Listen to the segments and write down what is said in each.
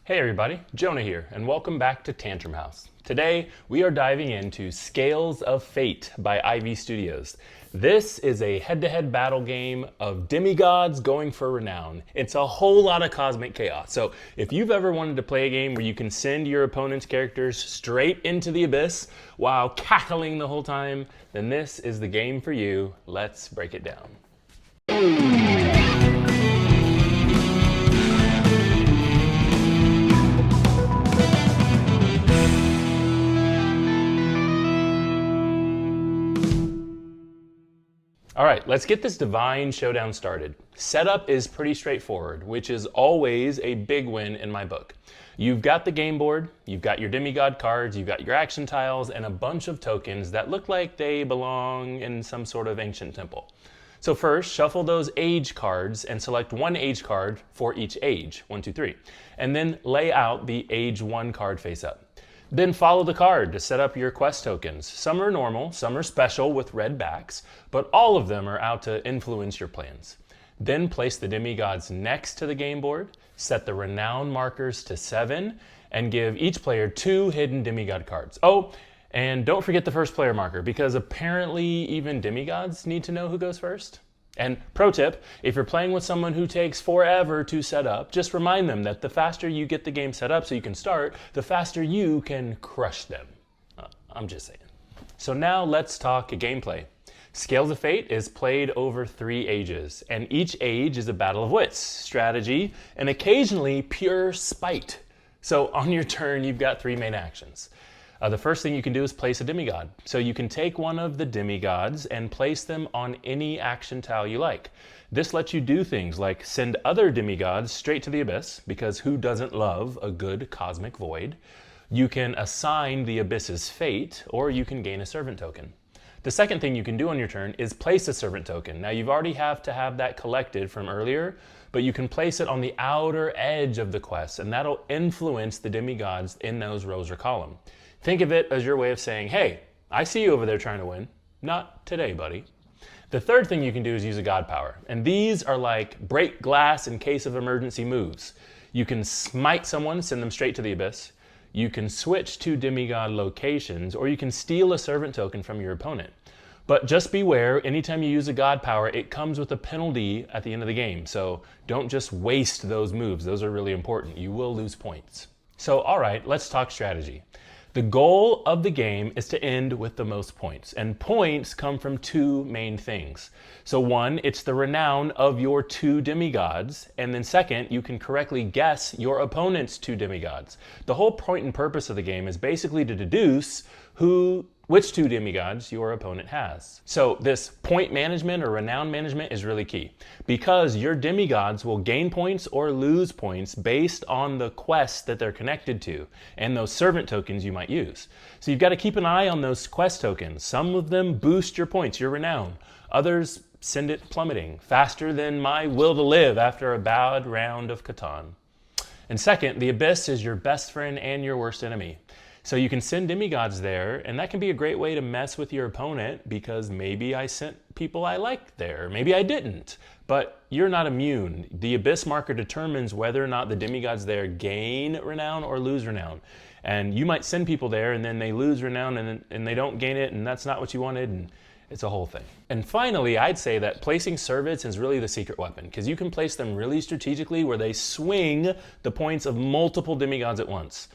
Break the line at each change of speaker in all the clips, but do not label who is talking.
Hey everybody, Jonah here, and welcome back to Tantrum House. Today, we are diving into Scales of Fate by IV Studios. This is a head-to-head battle game of demigods going for renown. It's a whole lot of cosmic chaos. So if you've ever wanted to play a game where you can send your opponent's characters straight into the abyss while cackling the whole time, then this is the game for you. Let's break it down. All right, let's get this divine showdown started. Setup is pretty straightforward, which is always a big win in my book. You've got the game board, you've got your demigod cards, you've got your action tiles, and a bunch of tokens that look like they belong in some sort of ancient temple. So first, shuffle those age cards and select one age card for each age, 1, 2, 3, and then lay out the age 1 card face up. Then follow the card to set up your quest tokens. Some are normal, some are special with red backs, but all of them are out to influence your plans. Then place the demigods next to the game board, set the renown markers to 7, and give each player 2 hidden demigod cards. Oh, and don't forget the first player marker, because apparently even demigods need to know who goes first. And pro tip, if you're playing with someone who takes forever to set up, just remind them that the faster you get the game set up so you can start, the faster you can crush them. I'm just saying. So now let's talk gameplay. Scales of Fate is played over 3 ages, and each age is a battle of wits, strategy, and occasionally pure spite. So on your turn, you've got 3 main actions. The first thing you can do is place a demigod. So you can take one of the demigods and place them on any action tile you like. This lets you do things like send other demigods straight to the abyss, because who doesn't love a good cosmic void? You can assign the abyss's fate, or you can gain a servant token. The second thing you can do on your turn is place a servant token. Now you've already have to have that collected from earlier, but you can place it on the outer edge of the quest, and that'll influence the demigods in those rows or column. Think of it as your way of saying, hey, I see you over there trying to win. Not today, buddy. The third thing you can do is use a god power. And these are like break glass in case of emergency moves. You can smite someone, send them straight to the abyss. You can switch to demigod locations, or you can steal a servant token from your opponent. But just beware, anytime you use a god power, it comes with a penalty at the end of the game. So don't just waste those moves. Those are really important. You will lose points. So all right, let's talk strategy. The goal of the game is to end with the most points, and points come from 2 main things. So one, it's the renown of your 2 demigods, and then second, you can correctly guess your opponent's 2 demigods. The whole point and purpose of the game is basically to deduce which 2 demigods your opponent has. So this point management or renown management is really key, because your demigods will gain points or lose points based on the quest that they're connected to and those servant tokens you might use. So you've got to keep an eye on those quest tokens. Some of them boost your points, your renown. Others send it plummeting faster than my will to live after a bad round of Catan. And second, the abyss is your best friend and your worst enemy. So you can send demigods there, and that can be a great way to mess with your opponent, because maybe I sent people I liked there, maybe I didn't, but you're not immune. The abyss marker determines whether or not the demigods there gain renown or lose renown. And you might send people there and then they lose renown and they don't gain it, and that's not what you wanted, and it's a whole thing. And finally, I'd say that placing servants is really the secret weapon, because you can place them really strategically where they swing the points of multiple demigods at once.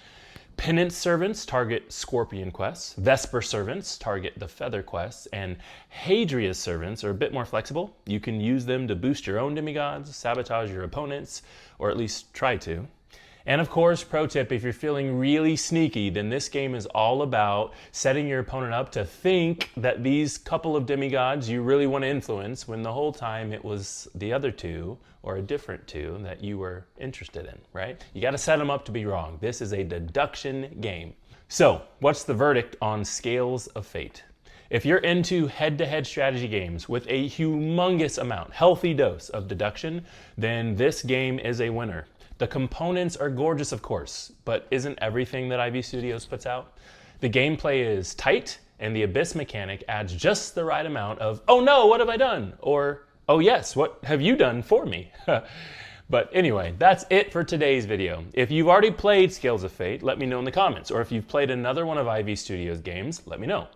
Penance servants target Scorpion quests, Vesper servants target the Feather quests, and Hadria's servants are a bit more flexible. You can use them to boost your own demigods, sabotage your opponents, or at least try to. And of course, pro tip, if you're feeling really sneaky, then this game is all about setting your opponent up to think that these couple of demigods you really want to influence, when the whole time it was the other 2 or a different 2 that you were interested in, right? You got to set them up to be wrong. This is a deduction game. So what's the verdict on Scales of Fate? If you're into head-to-head strategy games with a humongous amount, healthy dose of deduction, then this game is a winner. The components are gorgeous, of course, but isn't everything that IV Studios puts out? The gameplay is tight, and the abyss mechanic adds just the right amount of, oh no, what have I done? Or, oh yes, what have you done for me? But anyway, that's it for today's video. If you've already played Scales of Fate, let me know in the comments. Or if you've played another one of Ivy Studios' games, let me know.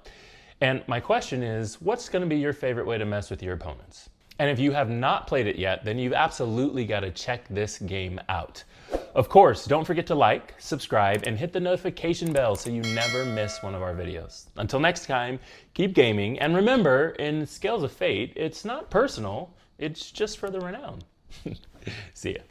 And my question is, what's going to be your favorite way to mess with your opponents? And if you have not played it yet, then you've absolutely got to check this game out. Of course, don't forget to like, subscribe, and hit the notification bell so you never miss one of our videos. Until next time, keep gaming, and remember, in Scales of Fate, it's not personal, it's just for the renown. See ya.